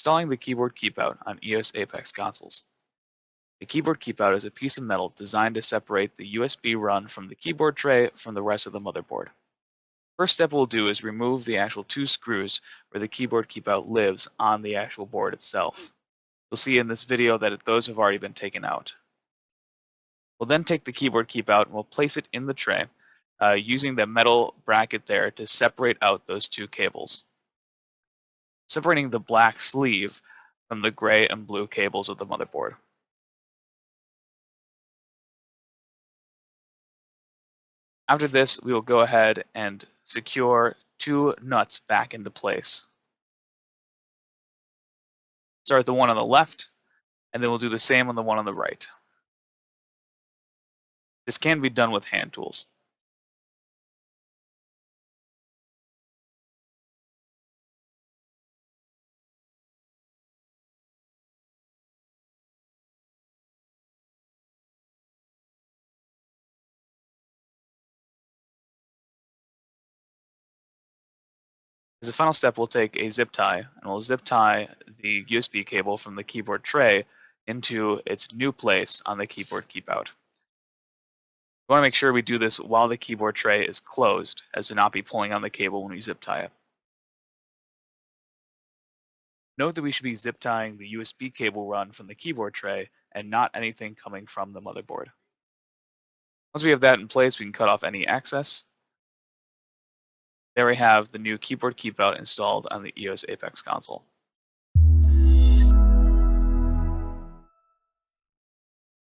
Installing the keyboard Keepout on EOS Apex consoles. The keyboard Keepout is a piece of metal designed to separate the USB run from the keyboard tray from the rest of the motherboard. First step we'll do is remove the actual two screws where the keyboard Keepout lives on the actual board itself. You'll see in this video that those have already been taken out. We'll then take the keyboard Keepout and we'll place it in the tray using the metal bracket there to separate out those two cables, separating the black sleeve from the gray and blue cables of the motherboard. After this, we will go ahead and secure two nuts back into place. Start with the one on the left, and then we'll do the same on the one on the right. This can be done with hand tools. As a final step, we'll take a zip tie and we'll zip tie the USB cable from the keyboard tray into its new place on the keyboard Keepout. We want to make sure we do this while the keyboard tray is closed, as to not be pulling on the cable when we zip tie it. Note that we should be zip tying the USB cable run from the keyboard tray and not anything coming from the motherboard. Once we have that in place, we can cut off any excess. There we have the new keyboard Keepout installed on the EOS Apex console.